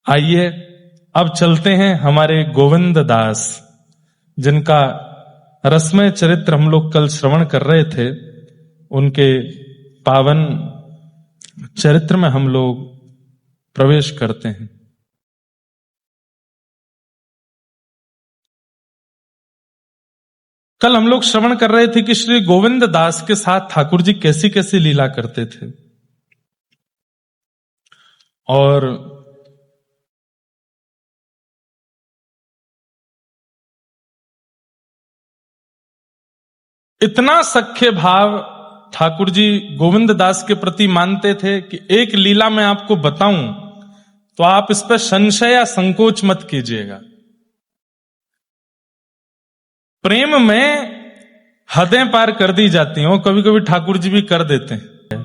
आइए अब चलते हैं हमारे गोविंद दास, जिनका रसमय चरित्र हम लोग कल श्रवण कर रहे थे। उनके पावन चरित्र में हम लोग प्रवेश करते हैं। कल हम लोग श्रवण कर रहे थे कि श्री गोविंद दास के साथ ठाकुर जी कैसी कैसी लीला करते थे, और इतना सख्य भाव ठाकुर जी गोविंद दास के प्रति मानते थे कि एक लीला मैं आपको बताऊं तो आप इस पर संशय या संकोच मत कीजिएगा। प्रेम में हदें पार कर दी जाती हैं, कभी कभी ठाकुर जी भी कर देते हैं।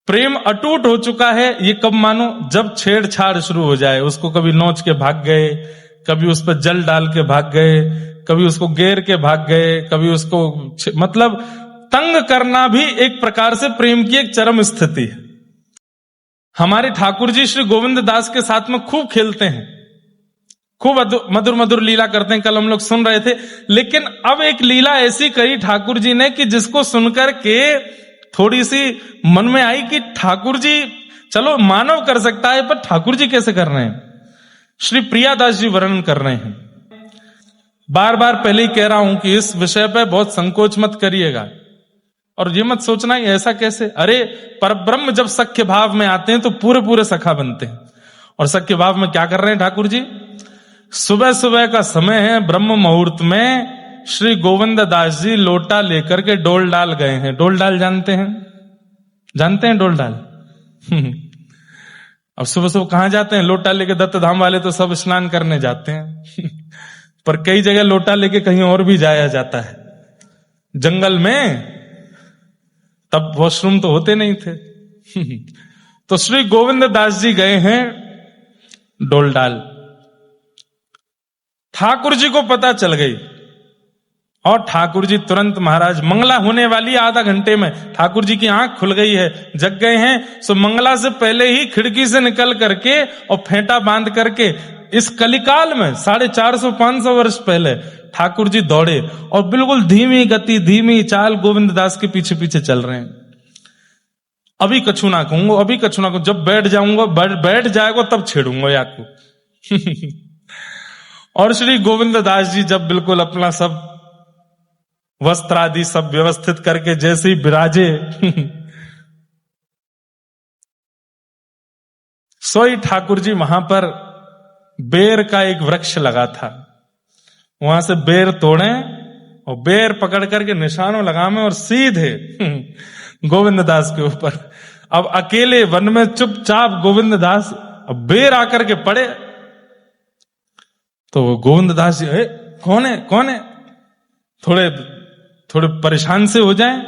प्रेम अटूट हो चुका है, ये कब मानो, जब छेड़छाड़ शुरू हो जाए। उसको कभी नोच के भाग गए, कभी उस पर जल डाल के भाग गए, कभी उसको घेर के भाग गए, कभी उसको मतलब तंग करना भी एक प्रकार से प्रेम की एक चरम स्थिति है। हमारे ठाकुर जी श्री गोविंद दास के साथ में खूब खेलते हैं, खूब मधुर मधुर लीला करते हैं, कल हम लोग सुन रहे थे। लेकिन अब एक लीला ऐसी करी ठाकुर जी ने कि जिसको सुनकर के थोड़ी सी मन में आई कि ठाकुर जी, चलो मानव कर सकता है, पर ठाकुर जी कैसे कर रहे हैं। श्री प्रियादास जी वर्णन कर रहे हैं। बार बार पहले ही कह रहा हूं कि इस विषय पर बहुत संकोच मत करिएगा, और ये मत सोचना कि ऐसा कैसे। अरे परब्रह्म जब सख्य भाव में आते हैं तो पूरे पूरे सखा बनते हैं। और सख्य भाव में क्या कर रहे हैं ठाकुर जी, सुबह सुबह का समय है, ब्रह्म मुहूर्त में श्री गोविंद दास जी लोटा लेकर के डोल डाल गए हैं। डोल डाल जानते हैं, जानते हैं डोल डाल। अब सुबह सुबह कहां जाते हैं, लोटा लेके। दत्त धाम वाले तो सब स्नान करने जाते हैं पर कई जगह लोटा लेके कहीं और भी जाया जाता है, जंगल में, तब वॉशरूम तो होते नहीं थे तो श्री गोविंद दास जी गए हैं डोल डाल। ठाकुर जी को पता चल गई, और ठाकुर जी तुरंत, महाराज मंगला होने वाली आधा घंटे में, ठाकुर जी की आंख खुल गई है, जग गए हैं। सो मंगला से पहले ही खिड़की से निकल करके और फेंटा बांध करके, इस कलिकाल में 450-500 वर्ष पहले ठाकुर जी दौड़े, और बिल्कुल धीमी गति, धीमी चाल गोविंद दास के पीछे पीछे चल रहे हैं। अभी कछु ना कहूंगा, अभी कछु ना कहूंगा, जब बैठ जाऊंगा, बैठ जाएगा तब छेड़ूंगा आपको और श्री गोविंद दास जी जब बिल्कुल अपना सब वस्त्र आदि सब व्यवस्थित करके जैसे ही विराजे सोई ठाकुर जी वहां पर बेर का एक वृक्ष लगा था, वहां से बेर तोड़े और बेर पकड़ करके निशानों लगावे और सीधे गोविंद दास के ऊपर। अब अकेले वन में चुपचाप गोविंद दास, अब बेर आकर के पड़े तो गोविंद दास जी, कौन है कौन है, थोड़े परेशान से हो जाएं।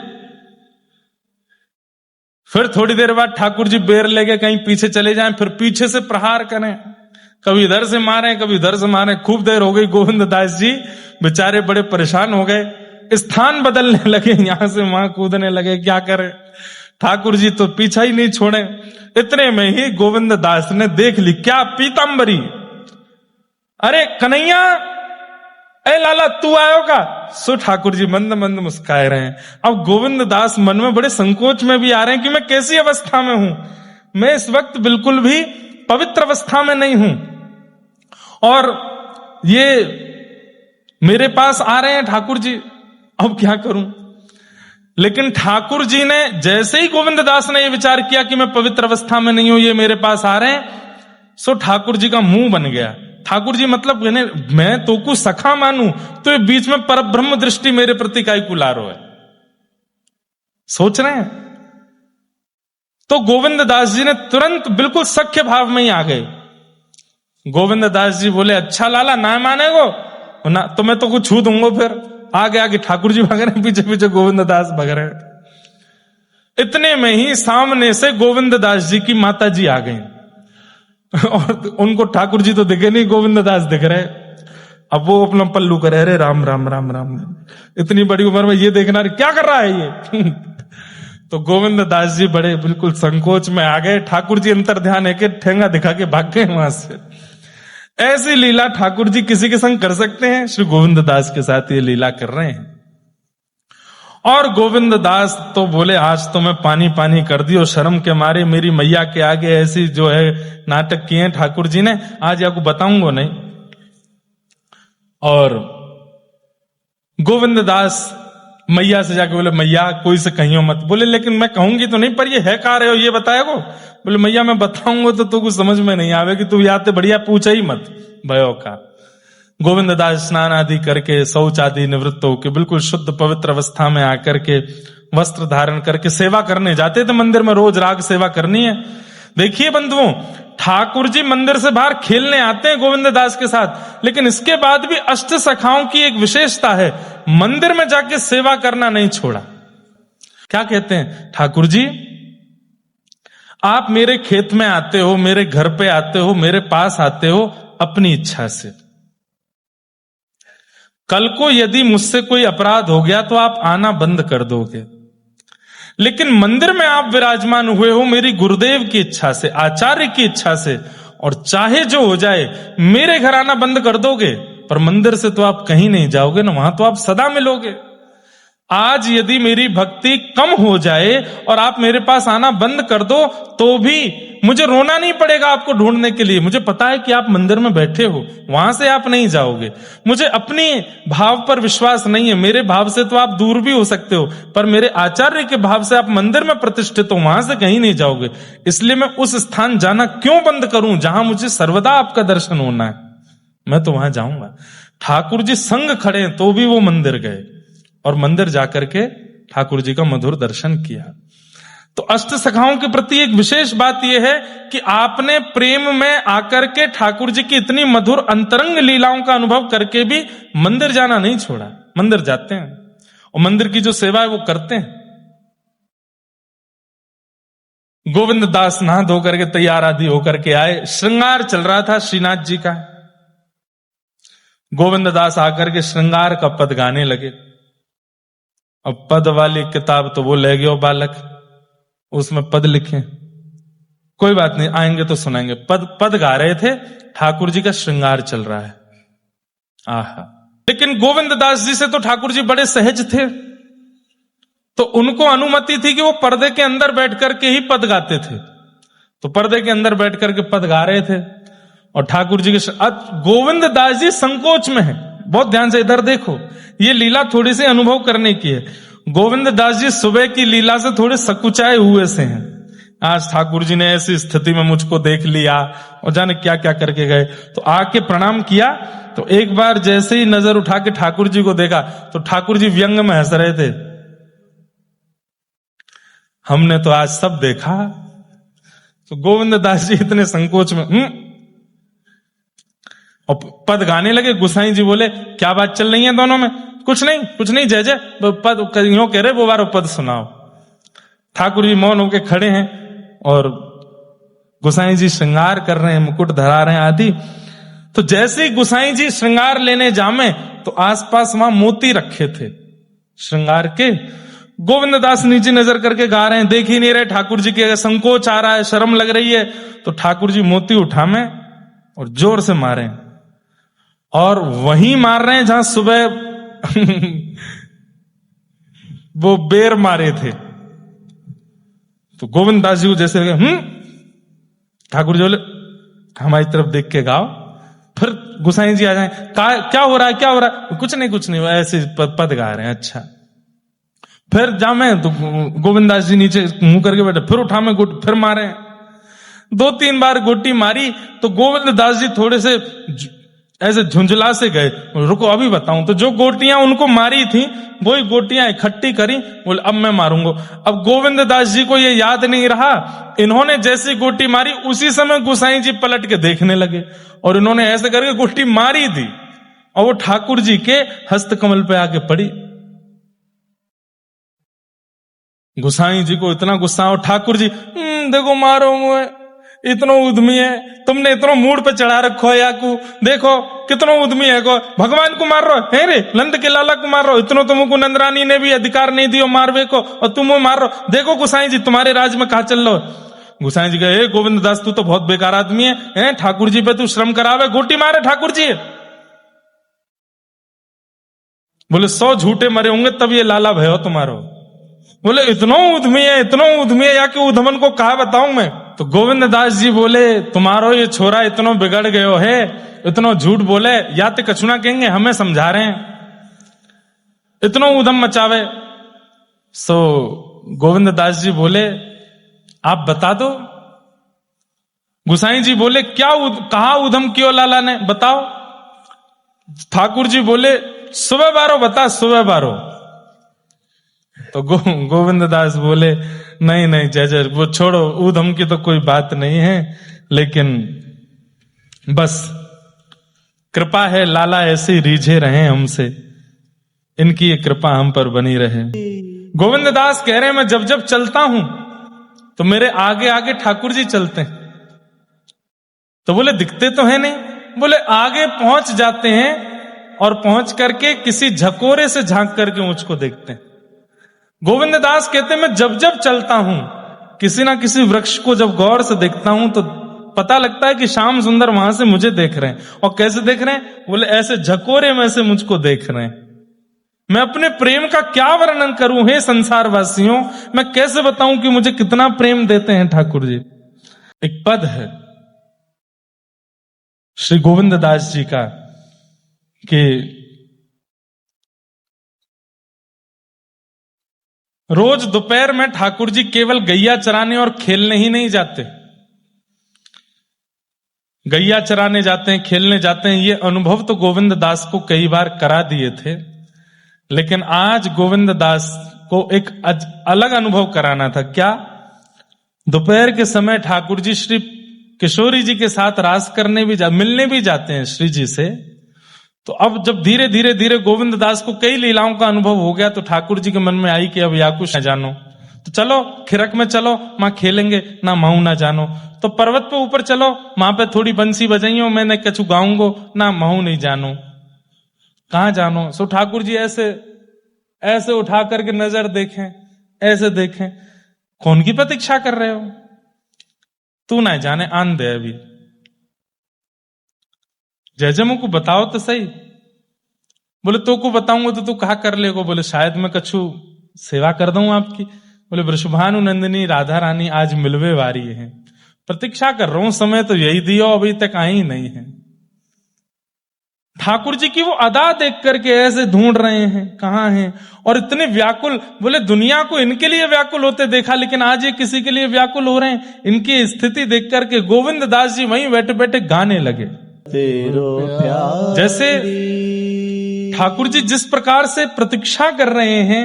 फिर थोड़ी देर बाद ठाकुर जी बेर लेके कहीं पीछे चले जाएं, फिर पीछे से प्रहार करें, कभी इधर से मारें कभी उधर से मारें। खूब देर हो गई, गोविंद दास जी बेचारे बड़े परेशान हो गए, स्थान बदलने लगे, यहां से वहां कूदने लगे, क्या करें। ठाकुर जी तो पीछा ही नहीं छोड़े। इतने में ही गोविंद दास ने देख ली, क्या पीतांबरी, अरे कन्हैया, ए लाला तू आयो का। सो ठाकुर जी मंद मंद मुस्काए रहे हैं। अब गोविंद दास मन में बड़े संकोच में भी आ रहे हैं कि मैं कैसी अवस्था में हूं, मैं इस वक्त बिल्कुल भी पवित्र अवस्था में नहीं हूं, और ये मेरे पास आ रहे हैं ठाकुर जी, अब क्या करूं। लेकिन ठाकुर जी ने जैसे ही गोविंद दास ने यह विचार किया कि मैं पवित्र अवस्था में नहीं हूं, ये मेरे पास आ रहे हैं, सो ठाकुर जी का मुंह बन गया। ठाकुर जी मतलब मैं तो को सखा मानू, तो ये बीच में परब्रह्म दृष्टि मेरे प्रति काई कुलारो है, सोच रहे हैं। तो गोविंद दास जी ने तुरंत बिल्कुल सख्य भाव में ही आ गए। गोविंद दास जी बोले, अच्छा लाला ना मानेगो ना तो मैं तो कुछ छू दूंगा। फिर आगे आगे ठाकुर जी भाग रहे हैं, पीछे पीछे गोविंद दास भाग रहे हैं। इतने में ही सामने से गोविंद दास जी की माता जी आ गई और उनको ठाकुर जी तो दिखे नहीं, गोविंद दास दिख रहे। अब वो अपना पल्लू करे, अरे राम राम राम राम, इतनी बड़ी उम्र में ये देखना क्या कर रहा है ये तो गोविंद दास जी बड़े बिल्कुल संकोच में आ गए। ठाकुर जी अंतर ध्यान है कि ठेंगा दिखा के भाग गए वहां से। ऐसी लीला ठाकुर जी किसी के संग कर सकते हैं? श्री गोविंद दास के साथ ये लीला कर रहे हैं। और गोविंद दास तो बोले आज तो मैं पानी पानी कर दियो, शर्म के मारे मेरी मैया के आगे ऐसी जो है नाटक किए ठाकुर जी ने, आज आपको बताऊंगा नहीं। और गोविंद दास मैया से जाके बोले मैया कोई से कहियो मत। बोले लेकिन मैं कहूंगी तो नहीं, पर ये है कहा रहे हो ये बताएगो? बोले मैया मैं बताऊंगा तो तू कुछ समझ में नहीं आवेगी, तू याद तो बढ़िया पूछा ही मत भयो का। गोविंद दास स्नान आदि करके शौच आदि निवृत्त होकर बिल्कुल शुद्ध पवित्र अवस्था में आकर के वस्त्र धारण करके सेवा करने जाते थे मंदिर में। रोज राग सेवा करनी है। देखिए बंधुओं, ठाकुर जी मंदिर से बाहर खेलने आते हैं गोविंद दास के साथ, लेकिन इसके बाद भी अष्ट सखाओं की एक विशेषता है, मंदिर में जाके सेवा करना नहीं छोड़ा। क्या कहते हैं? ठाकुर जी आप मेरे खेत में आते हो, मेरे घर पे आते हो, मेरे पास आते हो अपनी इच्छा से। कल को यदि मुझसे कोई अपराध हो गया तो आप आना बंद कर दोगे, लेकिन मंदिर में आप विराजमान हुए हो मेरी गुरुदेव की इच्छा से, आचार्य की इच्छा से, और चाहे जो हो जाए मेरे घर आना बंद कर दोगे, पर मंदिर से तो आप कहीं नहीं जाओगे ना, वहां तो आप सदा मिलोगे। आज यदि मेरी भक्ति कम हो जाए और आप मेरे पास आना बंद कर दो तो भी मुझे रोना नहीं पड़ेगा आपको ढूंढने के लिए। मुझे पता है कि आप मंदिर में बैठे हो, वहां से आप नहीं जाओगे। मुझे अपने भाव पर विश्वास नहीं है, मेरे भाव से तो आप दूर भी हो सकते हो, पर मेरे आचार्य के भाव से आप मंदिर में प्रतिष्ठित हो, वहां से कहीं नहीं जाओगे। इसलिए मैं उस स्थान जाना क्यों बंद करूं जहां मुझे सर्वदा आपका दर्शन होना है? मैं तो वहां जाऊंगा। ठाकुर जी संग खड़े तो भी वो मंदिर गए और मंदिर जाकर के ठाकुर जी का मधुर दर्शन किया। तो अष्ट सखाओं के प्रति एक विशेष बात यह है कि आपने प्रेम में आकर के ठाकुर जी की इतनी मधुर अंतरंग लीलाओं का अनुभव करके भी मंदिर जाना नहीं छोड़ा। मंदिर जाते हैं और मंदिर की जो सेवा है वो करते हैं। गोविंद दास नहा धो करके तैयार आदि होकर के आए, श्रृंगार चल रहा था श्रीनाथ जी का। गोविंद दास आकर के श्रृंगार का पद गाने लगे। अब पद वाली किताब तो वो ले गए बालक, उसमें पद लिखे, कोई बात नहीं आएंगे तो सुनाएंगे। पद गा रहे थे, ठाकुर जी का श्रृंगार चल रहा है। आहा, लेकिन गोविंद दास जी से तो ठाकुर जी बड़े सहज थे, तो उनको अनुमति थी कि वो पर्दे के अंदर बैठ करके ही पद गाते थे। तो पर्दे के अंदर बैठ करके पद गा रहे थे और ठाकुर जी के गोविंद दास जी संकोच में है। बहुत ध्यान से इधर देखो, ये लीला थोड़ी सी अनुभव करने की है। गोविंद दास जी सुबह की लीला से थोड़े सकुचाए हुए से हैं। आज ठाकुर जी ने ऐसी स्थिति में मुझको देख लिया और जाने क्या क्या करके गए। तो आके प्रणाम किया, तो एक बार जैसे ही नजर उठा के ठाकुर जी को देखा तो ठाकुर जी व्यंग में हंस रहे थे। हमने तो आज सब देखा। तो गोविंद दास जी इतने संकोच में और पद गाने लगे। गुसाई जी बोले क्या बात चल रही है दोनों में? कुछ नहीं जय जय, पद यूं कह रहे वो बारो पद सुनाओ। ठाकुर जी मौन होके खड़े हैं और गुसाई जी श्रृंगार कर रहे हैं, मुकुट धरा रहे हैं आदि। तो जैसे ही गुसाई जी श्रृंगार लेने जामे तो आसपास वहां मोती रखे थे श्रृंगार के। गोविंद दास नीचे नजर करके गा रहे हैं, देख ही नहीं रहे ठाकुर जी के, संकोच आ रहा है, शर्म लग रही है। तो ठाकुर जी मोती उठामे और जोर से मारे, और वहीं मार रहे हैं जहां सुबह वो बेर मारे थे। तो गोविंद दास जी को जैसे ठाकुर जी बोले हमारी तरफ देख के गाओ। फिर गुसाई जी आ जाए, क्या हो रहा है? कुछ नहीं ऐसे पद गा रहे हैं। अच्छा, फिर जा मैं तो गोविंद दास जी नीचे मुंह करके बैठे, फिर उठा में गुट, फिर मारे। 2-3 बार गोटी मारी तो गोविंद दास जी थोड़े से ऐसे झुंझला से गए। रुको अभी बताऊं। तो जो गोटियां उनको मारी थी वही गोटियां इकट्ठी करी, बोले अब मैं मारूंगा। अब गोविंद दास जी को ये याद नहीं रहा, इन्होंने जैसी गोटी मारी उसी समय गुसाई जी पलट के देखने लगे और इन्होंने ऐसे करके गोटी मारी थी और वो ठाकुर जी के हस्त कमल पे आके पड़ी। गुसाई जी को इतना गुस्सा, और ठाकुर जी देखो मारो मुझे, इतनो उद्यमी है, तुमने इतनो मूड पे चढ़ा रखो है याकू, देखो कितनो उद्यमी है को, भगवान को मार रहो है रे, नंद के लाला को मार रहो, इतनो तुमको नंदरानी ने भी अधिकार नहीं दियो मारवे को, और तुम वो मार रहो, देखो गोसाई जी तुम्हारे राज में कहा चल रहो। गोसाई जी कहे, गोविंद दास तू तो बहुत बेकार आदमी है, ठाकुर जी पे तू श्रम करावे, गोटी मारे ठाकुर जी। बोले 100 झूठे मरे होंगे तब ये लाला भयो तुम्हारो। बोले इतनो उद्यमी है या कि उधमन को कहा बताऊं मैं। तो गोविंद दास जी बोले तुम्हारो ये छोरा इतनो बिगड़ गयो है, इतनो झूठ बोले, या तो कछुना कहेंगे हमें समझा रहे हैं, इतनो उधम मचावे। सो गोविंद दास जी बोले आप बता दो। गुसाई जी बोले कहा उधम क्यों लाला ने, बताओ। ठाकुर जी बोले सुबह बारो बता, सुबह बारो। तो गोविंद दास बोले नहीं जय जय, वो छोड़ो, उधम की तो कोई बात नहीं है, लेकिन बस कृपा है, लाला ऐसे रीझे रहे हमसे, इनकी ये कृपा हम पर बनी रहे। गोविंद दास कह रहे हैं मैं जब जब चलता हूं तो मेरे आगे आगे ठाकुर जी चलते हैं। तो बोले दिखते तो है नहीं, बोले आगे पहुंच जाते हैं और पहुंच करके किसी झकोरे से झांक करके मुझको देखते हैं। गोविंद दास कहते हैं मैं जब जब चलता हूं किसी ना किसी वृक्ष को जब गौर से देखता हूं तो पता लगता है कि श्याम सुंदर वहां से मुझे देख रहे हैं। और कैसे देख रहे हैं, बोले ऐसे झकोरे में से मुझको देख रहे हैं। मैं अपने प्रेम का क्या वर्णन करूं हे संसार वासियों, मैं कैसे बताऊं कि मुझे कितना प्रेम देते हैं ठाकुर जी। एक पद है श्री गोविंद दास जी का कि रोज दोपहर में ठाकुर जी केवल गैया चराने और खेलने ही नहीं जाते, गैया चराने जाते हैं, खेलने जाते हैं। ये अनुभव तो गोविंद दास को कई बार करा दिए थे, लेकिन आज गोविंद दास को एक अलग अनुभव कराना था। क्या? दोपहर के समय ठाकुर जी श्री किशोरी जी के साथ रास करने भी मिलने भी जाते हैं श्री जी से। तो अब जब धीरे धीरे धीरे गोविंद दास को कई लीलाओं का अनुभव हो गया, तो ठाकुर जी के मन में आई कि अब या कुछ न जानो, तो चलो खिरक में चलो, मां खेलेंगे, ना माऊ ना जानो। तो पर्वत पे ऊपर चलो, मां पे थोड़ी बंसी बजाइयो, मैंने कछु गाऊंगो, ना माऊ नहीं जानो, कहां जानो। सो ठाकुर जी ऐसे ऐसे उठा करके नजर देखें, ऐसे देखें, कौन की प्रतीक्षा कर रहे हो, तू ना जाने, आन दे अभी, जय जय मुझको बताओ तो सही। बोले तो को बताऊंगा तो तू कहा कर लेगो। बोले शायद मैं कछु सेवा कर दूं आपकी। बोले वृषभानु नंदिनी राधा रानी आज मिलवे वारी है, प्रतीक्षा कर रहा हूं, समय तो यही दियो, अभी तक आई नहीं है। ठाकुर जी की वो अदा देख करके ऐसे ढूंढ रहे हैं कहां हैं, और इतने व्याकुल। बोले दुनिया को इनके लिए व्याकुल होते देखा, लेकिन आज ये किसी के लिए व्याकुल हो रहे हैं। इनकी स्थिति देख करके गोविंद दास जी वहीं बैठे बैठे गाने लगे। जैसे ठाकुर जी जिस प्रकार से प्रतीक्षा कर रहे हैं,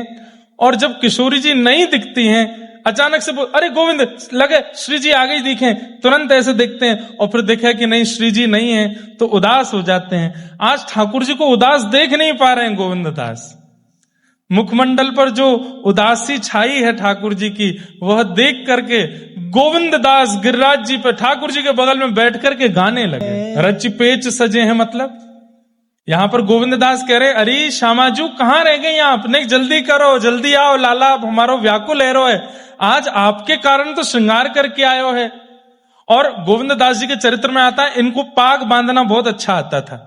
और जब किशोरी जी नहीं दिखती हैं, अचानक से अरे गोविंद लगे श्री जी आ गई दिखे, तुरंत ऐसे देखते हैं, और फिर देखा कि नहीं श्री जी नहीं है, तो उदास हो जाते हैं। आज ठाकुर जी को उदास देख नहीं पा रहे हैं गोविंद दास। मुखमंडल पर जो उदासी छाई है ठाकुर जी की, वह देख करके गोविंद दास गिरिराज जी पे ठाकुर जी के बगल में बैठ करके गाने लगे। रच पेच सजे हैं, मतलब यहां पर गोविंद दास कह रहे अरे श्यामाजू कहां रह गए आप, नहीं जल्दी करो, जल्दी आओ लाला, हमारो व्याकुल है रो है, आज आपके कारण तो श्रृंगार करके आयो है। और गोविंद दास जी के चरित्र में आता है इनको पाग बांधना बहुत अच्छा आता था,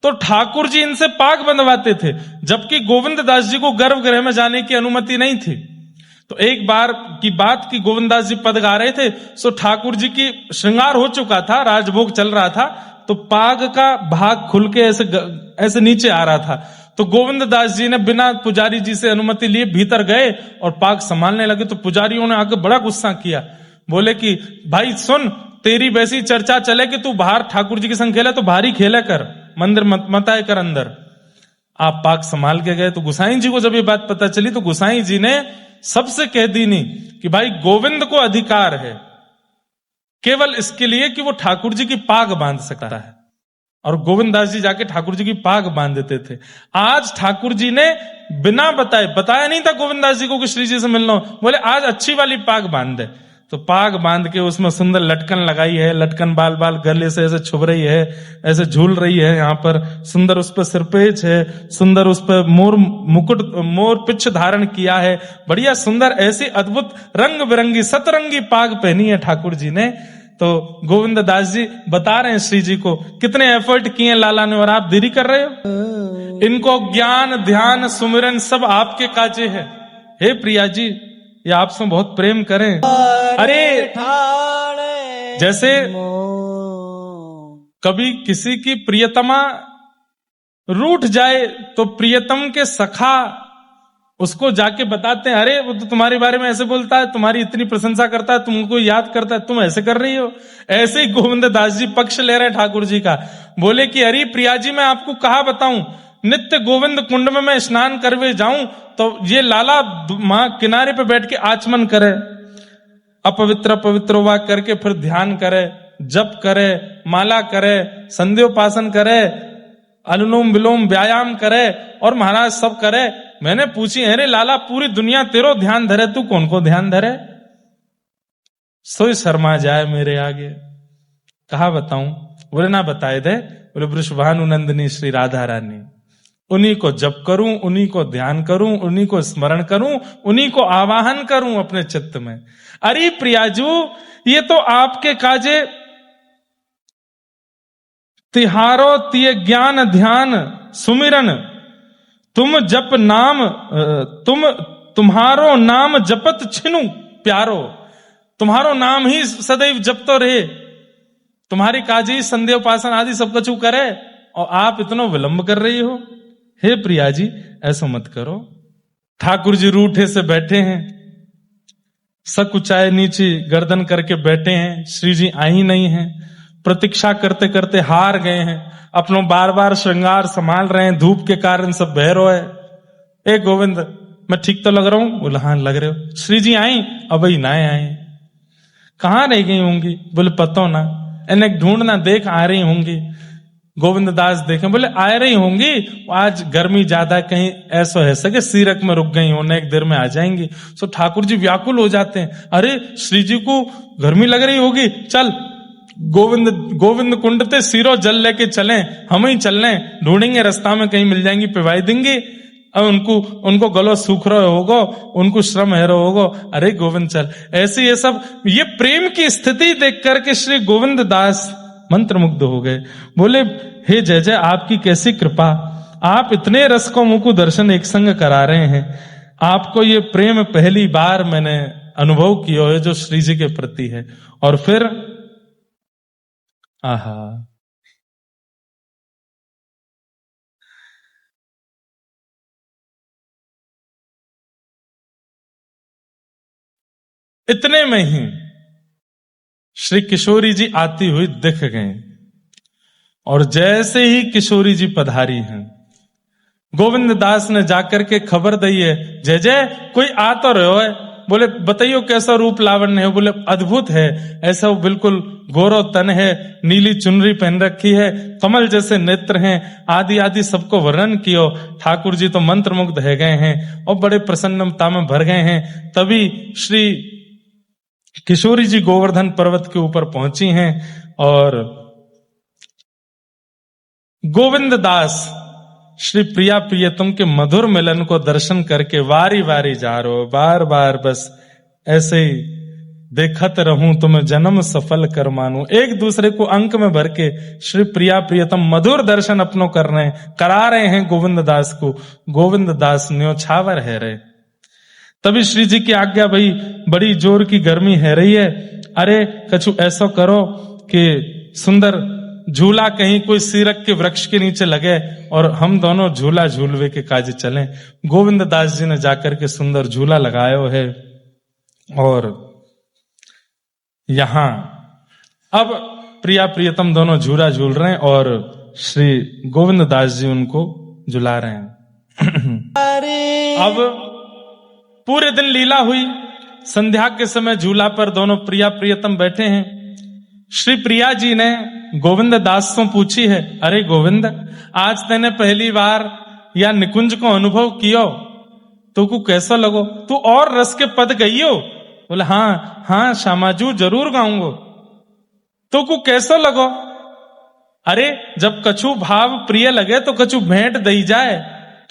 तो ठाकुर जी इनसे पाग बंधवाते थे, जबकि गोविंद दास जी को गर्भगृह में जाने की अनुमति नहीं थी। तो एक बार की बात की गोविंद दास जी पद गा रहे थे, सो ठाकुर जी की श्रृंगार हो चुका था, राजभोग चल रहा था, तो पाग का भाग खुल के ऐसे नीचे आ रहा था। तो गोविंद दास जी ने बिना पुजारी जी से अनुमति लिए भीतर गए और पाग संभालने लगे। तो पुजारियों ने आके बड़ा गुस्सा किया, बोले कि भाई सुन, तेरी वैसी चर्चा चले कि तू बाहर ठाकुर जी के संग खेले तो बाहर ही खेला कर, मंदिर मत आए कर अंदर। आप पाग संभाल के गए। तो गुसाई जी को जब ये बात पता चली, तो गुसाई जी ने सबसे कह दी नहीं कि भाई गोविंद को अधिकार है केवल इसके लिए कि वो ठाकुर जी की पाग बांध सकता है, और गोविंद दास जी जाके ठाकुर जी की पाग बांध देते थे। आज ठाकुर जी ने बिना बताया नहीं था गोविंद दास जी को कि श्री जी से मिलना हो, बोले आज अच्छी वाली पाग बांध दे, तो पाग बांध के उसमें सुंदर लटकन लगाई है, लटकन बाल बाल गले से ऐसे छुभ रही है, ऐसे झूल रही है। यहाँ पर सुंदर उस पर सिरपेच है, सुंदर उस पर मोर मुकुट मोर पिछ धारण किया है, बढ़िया सुंदर ऐसी अद्भुत रंग बिरंगी सतरंगी पाग पहनी है ठाकुर जी ने। तो गोविंद दास जी बता रहे हैं श्री जी को कितने एफर्ट किए लाला ने और आप देरी कर रहे हो। इनको ज्ञान ध्यान सुमिरन सब आपके काजे है। हे प्रिया जी, ये आपसे बहुत प्रेम करें। अरे जैसे कभी किसी की प्रियतमा रूठ जाए तो प्रियतम के सखा उसको जाके बताते हैं, अरे वो तो तुम्हारे बारे में ऐसे बोलता है, तुम्हारी इतनी प्रशंसा करता है, तुमको याद करता है, तुम ऐसे कर रही हो। ऐसे ही गोविंद दास जी पक्ष ले रहे हैं ठाकुर जी का। बोले कि अरे प्रिया जी, मैं आपको कहा बताऊं, नित्य गोविंद कुंड में मैं स्नान करवे जाऊं तो ये लाला मां किनारे पे बैठ के आचमन करे, अपवित्र पवित्र हुआ करके फिर ध्यान करे, जप करे, माला करे, संध्योपासन करे, अनुलोम विलोम व्यायाम करे और महाराज सब करे। मैंने पूछी, अरे लाला पूरी दुनिया तेरो ध्यान धरे, तू कौन को ध्यान धरे? सोई शर्मा जाए मेरे आगे। कहा बताऊं? बोले ना बताए दे। बोले वृषभानु नंदिनी श्री राधा रानी, उन्हीं को जप करूं, उन्हीं को ध्यान करूं, उन्हीं को स्मरण करूं, उन्हीं को आवाहन करूं अपने चित्त में। अरे प्रियाजू, ये तो आपके काजे तिहारो तिये ज्ञान ध्यान सुमिरन, तुम जप नाम तुम्हारो नाम जपत छिनु प्यारो, तुम्हारो नाम ही सदैव जपतो रहे, तुम्हारी काजी संध्या उपासन आदि सब कुछ करे और आप इतना विलंब कर रही हो। हे प्रिया जी, ऐसा मत करो। ठाकुर जी रूठे से बैठे हैं, सकुचाए नीचे गर्दन करके बैठे हैं, श्री जी आई नहीं है, प्रतीक्षा करते करते हार गए हैं, अपनो बार बार श्रृंगार संभाल रहे हैं, धूप के कारण सब बहरो है। ए गोविंद, मैं ठीक तो लग रहा हूं? बोले हाँ लग रहे हो। श्री जी आई? अब ही ना आए। कहां रह गई होंगी? बोले पतो ना, इन्हें ढूंढना, देख आ रही होंगी। गोविंद दास देखें, बोले आ रही होंगी, आज गर्मी ज्यादा, कहीं ऐसा है सके सीरक में रुक गई होने, एक देर में आ जाएंगी। सो ठाकुर जी व्याकुल हो जाते हैं, अरे श्री जी को गर्मी लग रही होगी, चल गोविंद कुंड ते सीरो जल लेके चलें, हम ही चल रहे, ढूंढेंगे रास्ता में कहीं मिल जाएंगी, पिवाई देंगे। अब उनको गलो सूख रहा होगा, उनको श्रम है रहा होगा, अरे गोविंद चल। ऐसे ये सब, ये प्रेम की स्थिति देख करके श्री गोविंद दास मंत्रमुग्ध हो गए। बोले हे जय जय, आपकी कैसी कृपा, आप इतने रस को मुझको दर्शन एक संग करा रहे हैं। आपको ये प्रेम पहली बार मैंने अनुभव किया है जो श्री जी के प्रति है। और फिर आहा, इतने में ही श्री किशोरी जी आती हुई दिख गए और जैसे ही किशोरी जी पधारी हैं, गोविंद दास ने जाकर के खबर दी है, जय जय कोई आ तो रहो है। बोले बताइयो कैसा रूप लावण्य है? बोले अद्भुत है, ऐसा वो बिल्कुल गोरो तन है, नीली चुनरी पहन रखी है, कमल जैसे नेत्र हैं, आदि आदि सबको वर्णन कियो। ठाकुर जी तो मंत्रमुग्ध है गए हैं और बड़े प्रसन्नता में भर गए हैं। तभी श्री किशोरी जी गोवर्धन पर्वत के ऊपर पहुंची हैं और गोविंद दास श्री प्रिया प्रियतम के मधुर मिलन को दर्शन करके वारी वारी जा रहे हो, बार बार बस ऐसे ही देखत रहूं तुम्हें जन्म सफल कर मानूं। एक दूसरे को अंक में भर के श्री प्रिया प्रियतम मधुर दर्शन अपनों करा रहे हैं गोविंद दास को। गोविंद दास न्योछावर है रहे। तभी श्री जी की आज्ञा, भाई बड़ी जोर की गर्मी है रही है, अरे कछु ऐसा करो कि सुंदर झूला कहीं कोई सीरक के वृक्ष के नीचे लगे और हम दोनों झूला झूलवे के काज चलें। गोविंद दास जी ने जाकर के सुंदर झूला लगाया है और यहां अब प्रिया प्रियतम दोनों झूला झूल रहे हैं और श्री गोविंद दास जी उनको झुला रहे हैं। अब पूरे दिन लीला हुई, संध्या के समय झूला पर दोनों प्रिया प्रियतम बैठे हैं। श्री प्रिया जी ने गोविंद दास से पूछी है, अरे गोविंद, आज तेने पहली बार या निकुंज को अनुभव कियो, तो को कैसा लगो? तू और रस के पद गईयो, बोले हाँ हाँ श्यामाजू जरूर गाऊंगो। तो को कैसो लगो? अरे जब कछु भाव प्रिय लगे तो कछु भेंट दई जाए,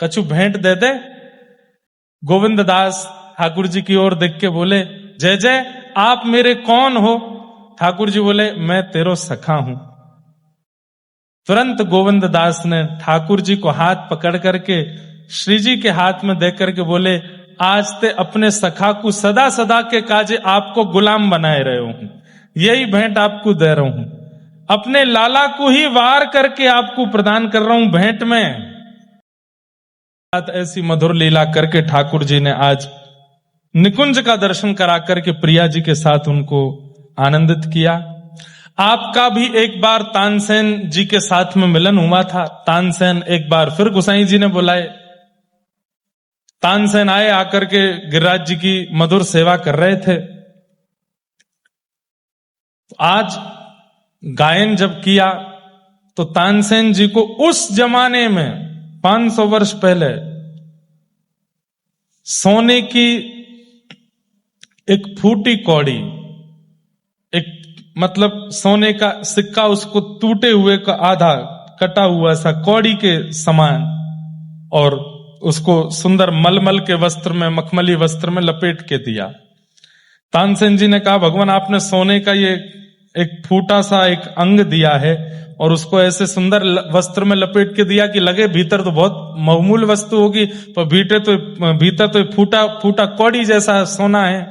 कछु भेंट दे दे। गोविंद दास ठाकुर जी की ओर देख के बोले, जय जय आप मेरे कौन हो? ठाकुर जी बोले, मैं तेरो सखा हूं। तुरंत गोविंद दास ने ठाकुर जी को हाथ पकड़ करके श्री जी के हाथ में दे करके बोले, आज ते अपने सखा को सदा सदा के काजे आपको गुलाम बनाए रहे हूं, यही भेंट आपको दे रहा हूं, अपने लाला को ही वार करके आपको प्रदान कर रहा हूं भेंट में। ऐसी मधुर लीला करके ठाकुर जी ने आज निकुंज का दर्शन करा करके प्रिया जी के साथ उनको आनंदित किया। आपका भी एक बार तानसेन जी के साथ में मिलन हुआ था। तानसेन एक बार फिर गोसाई जी ने बुलाए, तानसेन आए, आकर के गिरिराज जी की मधुर सेवा कर रहे थे। आज गायन जब किया तो तानसेन जी को उस जमाने में 500 वर्ष पहले सोने की एक फूटी कौड़ी, एक मतलब सोने का सिक्का, उसको टूटे हुए का आधा कटा हुआ सा कौड़ी के समान, और उसको सुंदर मलमल के वस्त्र में, मखमली वस्त्र में लपेट के दिया। तानसेन जी ने कहा, भगवान आपने सोने का ये एक फूटा सा एक अंग दिया है और उसको ऐसे सुंदर वस्त्र में लपेट के दिया कि लगे भीतर तो बहुत बहुमूल वस्तु होगी, पर भीतर तो फूटा फूटा कौड़ी जैसा सोना है।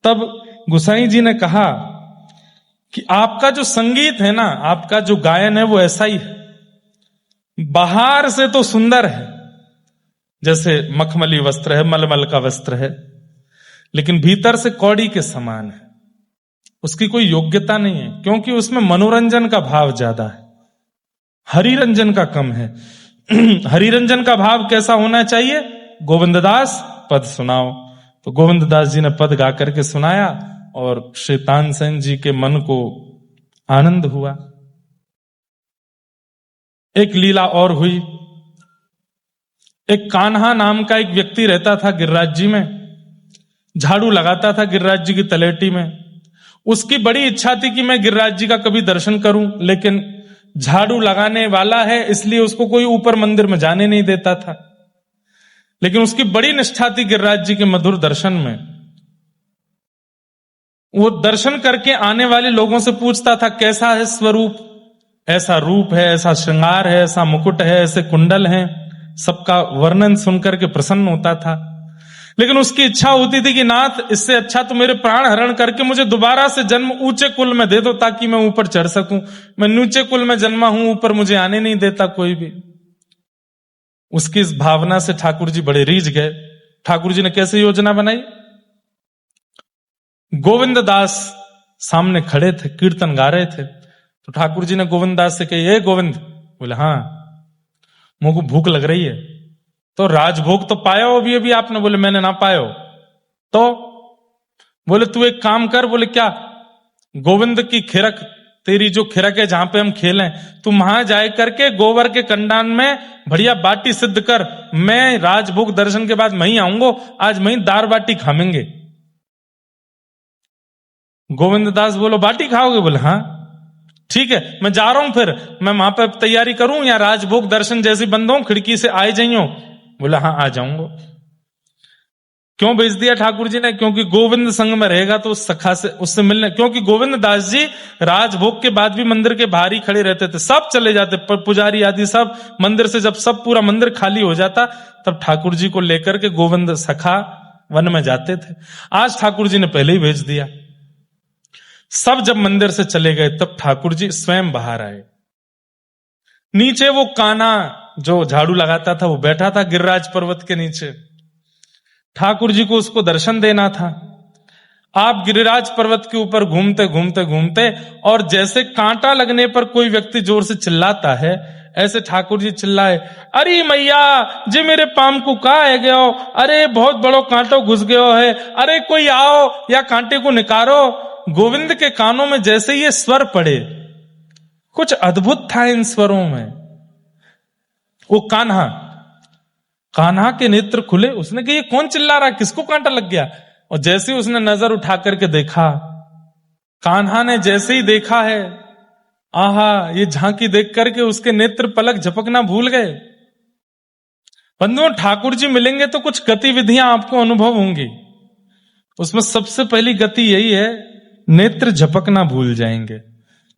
तब गोसाई जी ने कहा कि आपका जो संगीत है ना, आपका जो गायन है वो ऐसा ही है, बाहर से तो सुंदर है, जैसे मखमली वस्त्र है, मलमल का वस्त्र है, लेकिन भीतर से कौड़ी के समान है, उसकी कोई योग्यता नहीं है, क्योंकि उसमें मनोरंजन का भाव ज्यादा है, हरिरंजन का कम है। हरिरंजन का भाव कैसा होना चाहिए? गोविंददास पद सुनाओ। तो गोविंददास जी ने पद गा करके सुनाया और श्री तानसेन जी के मन को आनंद हुआ। एक लीला और हुई। एक कान्हा नाम का एक व्यक्ति रहता था गिरिराज जी में, झाड़ू लगाता था गिरिराज जी की तलेटी में। उसकी बड़ी इच्छा थी कि मैं गिरिराज जी का कभी दर्शन करूं, लेकिन झाड़ू लगाने वाला है इसलिए उसको कोई ऊपर मंदिर में जाने नहीं देता था। लेकिन उसकी बड़ी निष्ठा थी गिरिराज जी के मधुर दर्शन में। वो दर्शन करके आने वाले लोगों से पूछता था, कैसा है स्वरूप? ऐसा रूप है, ऐसा श्रृंगार है, ऐसा मुकुट है, ऐसे कुंडल हैं। सबका वर्णन सुनकर के प्रसन्न होता था। लेकिन उसकी इच्छा होती थी कि नाथ, इससे अच्छा तो मेरे प्राण हरण करके मुझे दोबारा से जन्म ऊंचे कुल में दे दो, ताकि मैं ऊपर चढ़ सकूं। मैं नीचे कुल में जन्मा हूं, ऊपर मुझे आने नहीं देता कोई भी। उसकी इस भावना से ठाकुर जी बड़े रीझ गए। ठाकुर जी ने कैसे योजना बनाई? गोविंद दास सामने खड़े थे, कीर्तन गा रहे थे। तो ठाकुर जी ने गोविंद दास से कही, ए गोविंद। बोले हाँ, मुझको भूख लग रही है। तो राजभोग तो पायो अभी अभी आपने? बोले मैंने ना पायो। तो बोले तू एक काम कर। बोले क्या? गोविंद की खिरक, तेरी जो खिरक है जहां पे हम खेलें, तुम वहां जाए करके गोबर के कंडान में बढ़िया बाटी सिद्ध कर। मैं राजभोग दर्शन के बाद वहीं आऊंगा, आज वहीं दार बाटी खामेंगे। गोविंद दास बोलो बाटी खाओगे? बोले हाँ ठीक है, मैं जा रहा हूं, फिर मैं वहां पर तैयारी करूं या राजभोग दर्शन जैसी बंद हो, खिड़की से आए जाइयो? बोला हाँ आ जाऊंगा। क्यों भेज दिया ठाकुर जी ने? क्योंकि गोविंद संग में रहेगा तो उस सखा से, उससे मिलने। क्योंकि गोविंद दास जी राजभोग के बाद भी मंदिर के बाहर ही खड़े रहते थे, सब चले जाते, पुजारी आदि सब मंदिर से, जब सब पूरा मंदिर खाली हो जाता तब ठाकुर जी को लेकर के गोविंद सखा वन में जाते थे। आज ठाकुर जी ने पहले ही भेज दिया। सब जब मंदिर से चले गए तब ठाकुर जी स्वयं बाहर आए। नीचे वो कान्हा जो झाड़ू लगाता था वो बैठा था गिरिराज पर्वत के नीचे। ठाकुर जी को उसको दर्शन देना था। आप गिरिराज पर्वत के ऊपर घूमते घूमते घूमते, और जैसे कांटा लगने पर कोई व्यक्ति जोर से चिल्लाता है, ऐसे ठाकुर जी चिल्लाए, अरे मैया जे मेरे पाम को का है गयो, अरे बहुत बड़ो कांटो घुस गयो है, अरे कोई आओ या कांटे को निकारो। गोविंद के कानों में जैसे ये स्वर पड़े, कुछ अद्भुत था इन स्वरों में। वो कान्हा के नेत्र खुले। उसने कहा ये कौन चिल्ला रहा, किसको कांटा लग गया? और जैसे ही उसने नजर उठा करके देखा, कान्हा ने जैसे ही देखा है, आहा, ये झांकी देख करके उसके नेत्र पलक झपकना भूल गए। बंधुओं, ठाकुर जी मिलेंगे तो कुछ गतिविधियां आपको अनुभव होंगी। उसमें सबसे पहली गति यही है, नेत्र झपकना भूल जाएंगे,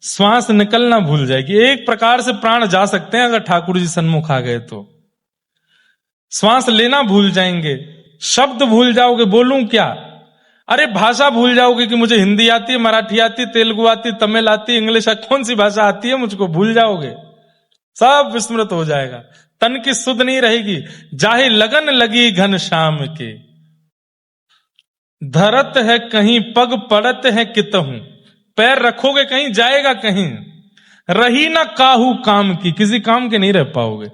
श्वास निकलना भूल जाएगी। एक प्रकार से प्राण जा सकते हैं अगर ठाकुर जी सन्मुख आ गए तो। श्वास लेना भूल जाएंगे, शब्द भूल जाओगे, बोलूं क्या, अरे भाषा भूल जाओगे कि मुझे हिंदी आती है, मराठी आती, तेलुगु आती, तमिल आती, इंग्लिश, कौन सी भाषा आती है मुझको, भूल जाओगे, सब विस्मृत हो जाएगा, तन की सुध नहीं रहेगी। जाहे लगन लगी घन श्याम के, धरत है कहीं पग पड़त है कितहूं, पैर रखोगे कहीं, जाएगा कहीं, रही ना काहू काम की, किसी काम के नहीं रह पाओगे।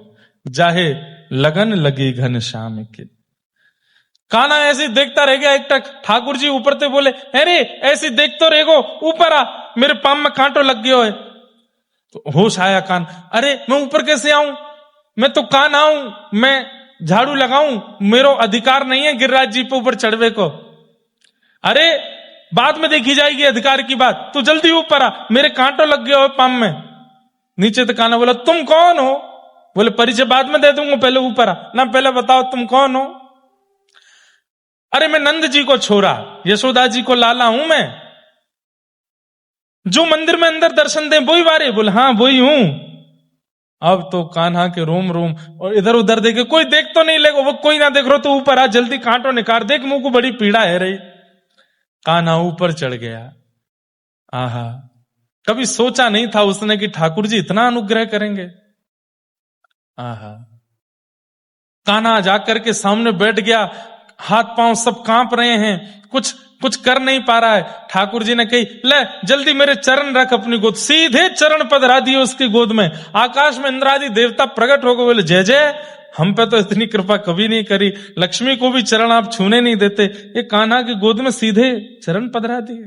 जाहे लगन लगी घन श्याम के। कान्हा ऐसे देखता रह गया एकटक। ठाकुर जी ऊपर से बोले, अरे ऐसे देख तो रहेगो, ऊपर आ, मेरे पाम में कांटो लग गयो है। तो होश आया कान, अरे मैं ऊपर कैसे आऊं, मैं तो कान्हा हूं, मैं झाड़ू लगाऊं, मेरा अधिकार नहीं है गिरिराज जी पे ऊपर चढ़वे को। अरे बाद में देखी जाएगी अधिकार की बात, तू जल्दी ऊपर आ, मेरे कांटो लग गया हो पाम में। नीचे तो कान्हा बोला, तुम कौन हो? बोले परिचय बाद में दे दूंगा, पहले ऊपर आ ना, पहले बताओ तुम कौन हो? अरे मैं नंद जी को छोरा, यशोदा जी को लाला हूं मैं, जो मंदिर में अंदर दर्शन दे वही वारे। बोले हाँ वही हूं। अब तो कान्हा के रोम रोम, और इधर उधर देखे, कोई देख तो नहीं लेगा, वो कोई ना देख रहा तो ऊपर आ, जल्दी कांटो निकाल, देख मुंह को बड़ी पीड़ा है रही। कान्हा ऊपर चढ़ गया। आहा, कभी सोचा नहीं था उसने कि ठाकुर जी इतना अनुग्रह करेंगे। आहा, कान्हा जाकर के सामने बैठ गया, हाथ पांव सब कांप रहे हैं, कुछ कर नहीं पा रहा है। ठाकुर जी ने कही, ले जल्दी मेरे चरण रख अपनी गोद, सीधे चरण पधरा दिए उसकी गोद में। आकाश में इंद्रादि देवता प्रकट हो गए, बोले जय जय, हम पे तो इतनी कृपा कभी नहीं करी, लक्ष्मी को भी चरण आप छूने नहीं देते, ये कान्हा की गोद में सीधे चरण पधरा दिए।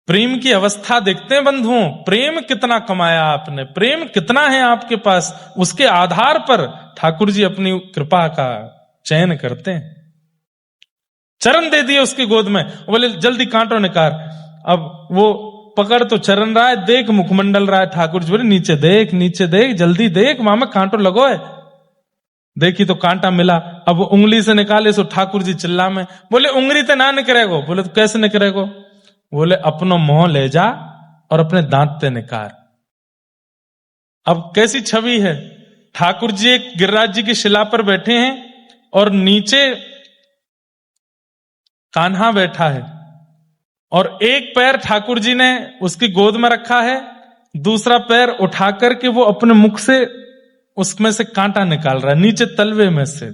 प्रेम की अवस्था देखते हैं बंधुओं, प्रेम कितना कमाया आपने, प्रेम कितना है आपके पास, उसके आधार पर ठाकुर जी अपनी कृपा का चयन करते हैं। चरण दे दिए उसकी गोद में, बोले जल्दी कांटो निकाल। अब वो पकड़ तो चरण रहा है, देख मुखमंडल रहा है, ठाकुर जी बोले नीचे देख, नीचे देख, जल्दी देख, मामा कांटो लगो है। देखी तो कांटा मिला, अब उंगली से निकाले सो ठाकुर जी चिल्ला में, बोले उंगली ते ना निकरेगो। बोले तो कैसे निकरेगो? बोले अपनो मुंह ले जा और अपने दांत ते निकाल। अब कैसी छवि है, ठाकुर जी एक गिरिराज जी की शिला पर बैठे हैं और नीचे कान्हा बैठा है, और एक पैर ठाकुर जी ने उसकी गोद में रखा है, दूसरा पैर उठा करके वो अपने मुख से उसमें से कांटा निकाल रहा है, नीचे तलवे में से,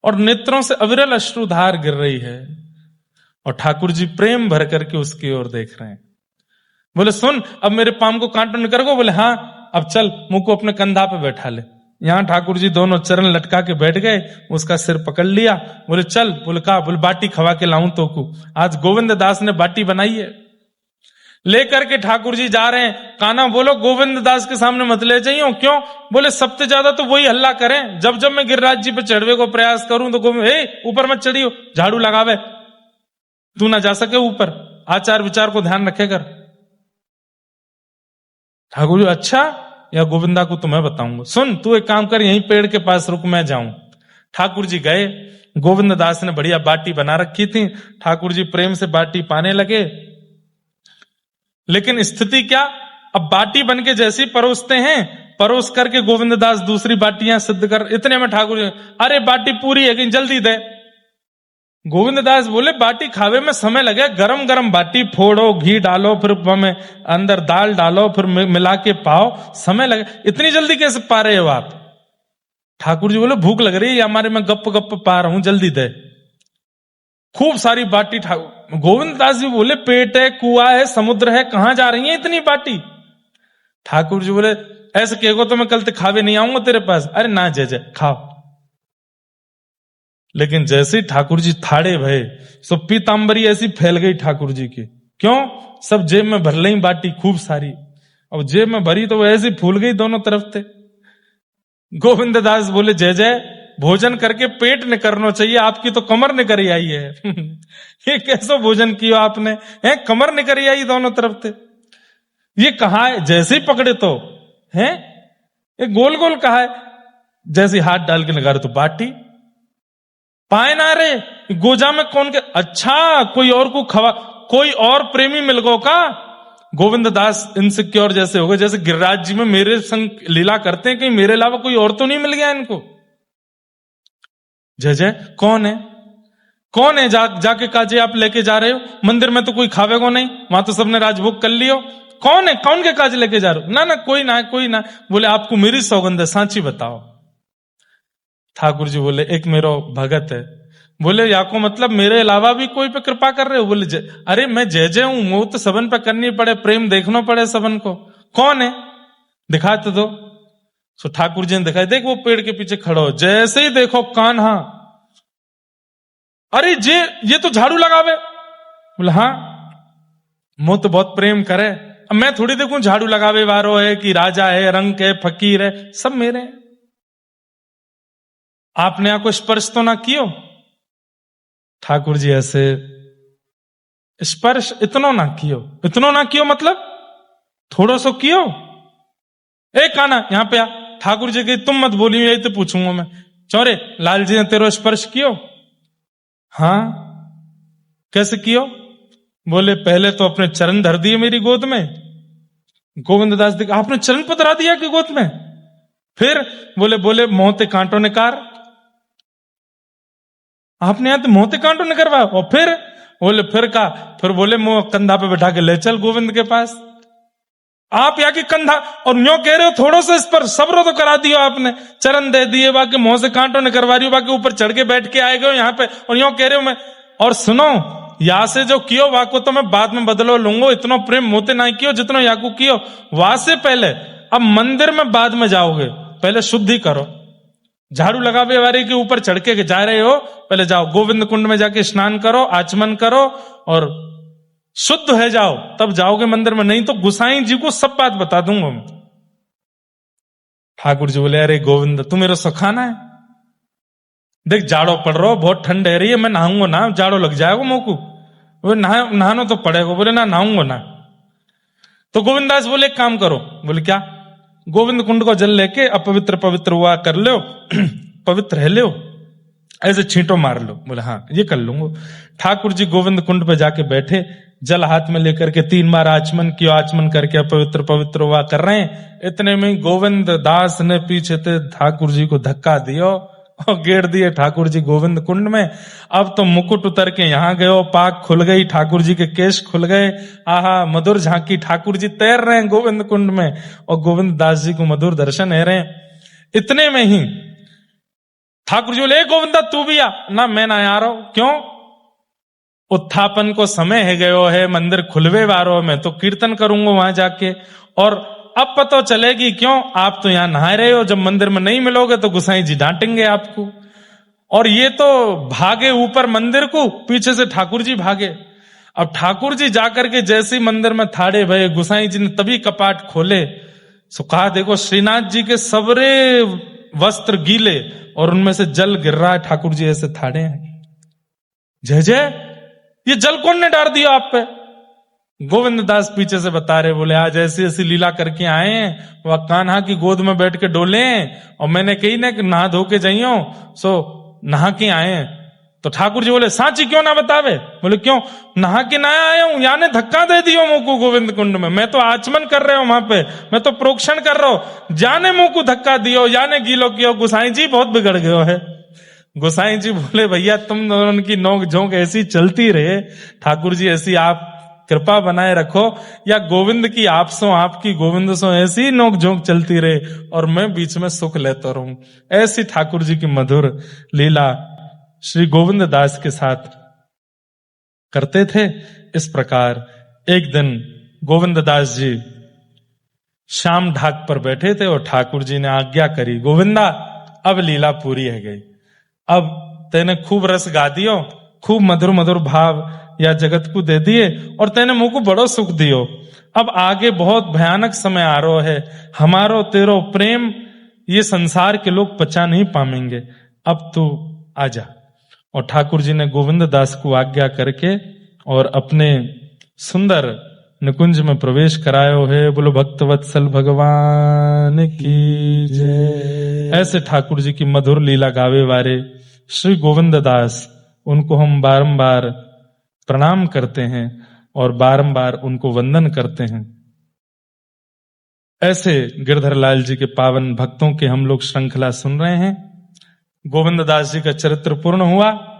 और नेत्रों से अविरल अश्रुधार गिर रही है, और ठाकुर जी प्रेम भर करके उसकी ओर देख रहे हैं। बोले सुन, अब मेरे पाम को कांटो निकल गो। बोले हाँ, अब चल मुंह को अपने कंधा पे बैठा ले। यहां ठाकुर जी दोनों चरण लटका के बैठ गए, उसका सिर पकड़ लिया। बोले चल, बोले कहा, बोले बाटी खवा के लाऊं तो को, आज गोविंद दास ने बाटी बनाई है। लेकर के ठाकुर जी जा रहे हैं। कान्हा बोलो गोविंद दास के सामने मत ले जाइयो। क्यों? बोले सबसे ज्यादा तो वही हल्ला करें, जब जब मैं गिरिराज जी पे चढ़वे को प्रयास करूं तो गोविंद ऊपर मत चढ़ियो, झाड़ू लगावे, तू ना जा सके ऊपर, आचार विचार को ध्यान रखे कर। ठाकुर जी अच्छा, या गोविंदा को तो मैं बताऊंगा, सुन तू एक काम कर, यहीं पेड़ के पास रुक, मैं जाऊं। ठाकुर जी गए, गोविंद दास ने बढ़िया बाटी बना रखी थी, ठाकुर जी प्रेम से बाटी पाने लगे। लेकिन स्थिति क्या, अब बाटी बन के जैसी परोसते हैं, परोस करके गोविंद दास दूसरी बाटियां सिद्ध कर, इतने में ठाकुर जी, अरे बाटी पूरी है कि जल्दी दे। गोविंद दास बोले बाटी खावे में समय लगे, गरम गरम बाटी फोड़ो, घी डालो, फिर में अंदर दाल डालो, फिर मिला के पाओ, समय लगे, इतनी जल्दी कैसे पा रहे हो आप? ठाकुर जी बोले भूख लग रही है, हमारे में गप गप पा रहा हूं, जल्दी दे। खूब सारी बाटी। गोविंद दास जी बोले पेट है, कुआ है, समुद्र है, कहां जा रही है इतनी बाटी? ठाकुर जी बोले ऐसे कहो तो मैं कल तक खावे नहीं आऊंगा तेरे पास। अरे ना जय जय, खाओ। लेकिन जैसे ठाकुर जी थाड़े भये, सो पीतांबरी ऐसी फैल गई ठाकुर जी की। क्यों? सब जेब में भर ली बाटी खूब सारी। अब जेब में भरी तो वो ऐसी फूल गई दोनों तरफ से। गोविंद दास बोले जय जय, भोजन करके पेट न करना चाहिए, आपकी तो कमर न करी आई है। ये कैसो भोजन किया आपने, है कमर न करी आई दोनों तरफ से। ये कहा है जैसे ही पकड़े तो है ये गोल गोल कहा है, जैसे हाथ डाल के लगा रहे तो बाटी पाए ना रे गोजा में कौन के, अच्छा कोई और को खवा, कोई और प्रेमी मिल गो का। गोविंद दास इनसिक्योर जैसे हो गए, जैसे गिरिराज जी में मेरे संग लीला करते हैं, कहीं मेरे अलावा कोई और तो नहीं मिल गया इनको। जय जय कौन है, कौन है जाके काजे आप लेके जा रहे हो, मंदिर में तो कोई खावेगो नहीं, वहां तो सबने राजभोग कर लियो, कौन है, कौन के काज लेके जा रहे हो, ना ना कोई ना कोई ना। बोले आपको मेरी सौगंध है, सांची बताओ। ठाकुर जी बोले एक मेरा भगत है। बोले याको मतलब मेरे अलावा भी कोई पे कृपा कर रहे हो। बोले अरे मैं जय जय हूं, वो तो सबन पे करनी पड़े, प्रेम देखना पड़े सबन को, कौन है दिखा तो दो। सो ठाकुर जी ने दिखाई, देख वो पेड़ के पीछे खड़ो, जैसे ही देखो कान्हा, अरे ये तो झाड़ू लगावे। बोले हाँ मुंह तो बहुत प्रेम करे, अब मैं थोड़ी देखूं झाड़ू लगावे वारो है कि राजा है, रंग है, फकीर है, सब मेरे हैं। आपने यहां को स्पर्श तो ना कियो। ठाकुर जी ऐसे स्पर्श इतनो ना कियो, इतनो ना कियो मतलब थोड़ो सो कियो। ए काना यहां पे आ। ठाकुर जी की तुम मत बोलियो, यही तो पूछूंगा मैं। चौरे लाल जी ने तेरो स्पर्श कियो? हाँ कैसे कियो? बोले पहले तो अपने चरण धर दिए मेरी गोद में। गोविंद दास जी आपने चरण पतरा दिया कि गोद में? फिर बोले मोहते कांटों ने कार, आपने यहां तो मोहते कांटों ने करवाया। और फिर बोले मुंह कंधा पे बैठा के ले चल गोविंद के पास। आप यहाँ की कंधा और न्यो कह रहे हो थोड़ा सा इस पर सब्र तो करा दियो आपने, चरण दे दिए, बाकी मुंह से कांटों ने करवा रही हो, बाकी ऊपर चढ़ के बैठ के आए गए यहाँ पे और यूं कह रहे हो मैं। और सुनो यहां से जो कियो वाको तो मैं बाद में बदलो लूंगो, इतना प्रेम मोते ना कियो जितना याकू कियो। वहां से पहले अब मंदिर में बाद में जाओगे, पहले शुद्धि करो। झाड़ू लगावे वाले के ऊपर चढ़ के जा रहे हो, पहले जाओ गोविंद कुंड में जाके स्नान करो, आचमन करो और शुद्ध है जाओ, तब जाओगे मंदिर में, नहीं तो गुसाई जी को सब बात बता दूंगा मैं। ठाकुर जी बोले अरे गोविंद तू मेरा सखाना है, देख जाड़ो पड़ रहा हो, बहुत ठंड है रही है, मैं नहाऊंगा ना, जाड़ो लग जाएगा मोकू। बोले नहाना तो पड़ेगा। बोले ना नहाऊंगा ना। तो गोविंद दास बोले एक काम करो। बोले क्या? गोविंद कुंड को जल लेके अपवित्र पवित्र हुआ कर लो, पवित्र है लो, ऐसे छींटो मार लो। बोले हाँ ये कर लूंगा। ठाकुर जी गोविंद कुंड पे जाके बैठे, जल हाथ में लेकर के 3 बार आचमन किया, आचमन करके अपवित्र पवित्र हुआ कर रहे हैं। इतने में गोविंद दास ने पीछे से ठाकुर जी को धक्का दियो और गेर दिए ठाकुर जी गोविंद कुंड में। अब तो मुकुट उतर के यहां गयो, पाक खुल गई, ठाकुर जी के केश खुल गए, आहा मधुर झांकी, ठाकुर जी तैर रहे हैं गोविंद कुंड में और गोविंद दास जी को मधुर दर्शन है रहे। इतने में ही ठाकुर जी बोले गोविंदा तू भी आ ना। मैं ना आ रहा हूं। क्यों? उत्थापन को समय है गयो है, मंदिर खुलवे वारो, मैं तो कीर्तन करूंगा वहां जाके। और अब पता चलेगी क्यों, आप तो यहां नहा रहे हो, जब मंदिर में नहीं मिलोगे तो गुसाई जी डांटेंगे आपको। और ये तो भागे ऊपर मंदिर को, पीछे से ठाकुर जी भागे। अब ठाकुर जी जाकर के जैसे ही मंदिर में थाड़े भये, गुसाई जी ने तभी कपाट खोले। सो कहा देखो श्रीनाथ जी के सबरे वस्त्र गीले और उनमें से जल गिर रहा है, ठाकुर जी ऐसे थाड़े हैं। जय जय ये जल कौन ने डाल दिया आप पे? गोविंद दास पीछे से बता रहे, बोले आज ऐसी ऐसी लीला करके आए हैं, वह कान्हा की गोद में बैठ के डोले हैं और मैंने कही ना कि नहा धो के जाइयो, सो नहा के आए हैं। तो ठाकुर जी बोले सांची क्यों ना बतावे? बोले क्यों? नहा के ना आया हूं, याने धक्का दे दियो मुंह को गोविंद कुंड में, मैं तो आचमन कर रहे हो वहां पे, मैं तो प्रोक्षण कर रहा हूं, जाने मुंह को धक्का दियो, याने गीलो कियो, गुसाई जी बहुत बिगड़ गयो है। गोसाई जी बोले भैया तुम दोनों की नोक झोंक ऐसी चलती रहे, ठाकुर जी ऐसी आप कृपा बनाए रखो, या गोविंद की आप सो आपकी गोविंद सो ऐसी नोक झोंक चलती रहे और मैं बीच में सुख लेता रहूं। ऐसी ठाकुर जी की मधुर लीला श्री गोविंद दास के साथ करते थे। इस प्रकार एक दिन गोविंद दास जी शाम ढाक पर बैठे थे और ठाकुर जी ने आज्ञा करी, गोविंदा अब लीला पूरी है गई, अब तेने खूब रस गा दियो, खूब मधुर मधुर भाव या जगत को दे दिए और तेने मुंह को बड़ो सुख दियो। अब आगे बहुत भयानक समय आ रहा है, हमारो तेरो प्रेम ये संसार के लोग पचा नहीं पाएंगे, अब तो आजा। और ठाकुर जी ने गोविंद दास को आज्ञा करके और अपने सुंदर निकुंज में प्रवेश करायो है। बोलो भक्त वत्सल भगवान की जय। ऐसे ठाकुर जी की मधुर लीला गावे वाले श्री गोविंद दास, उनको हम बारंबार प्रणाम करते हैं और बारंबार उनको वंदन करते हैं। ऐसे गिरधर लाल जी के पावन भक्तों के हम लोग श्रृंखला सुन रहे हैं। गोविंद दास जी का चरित्र पूर्ण हुआ।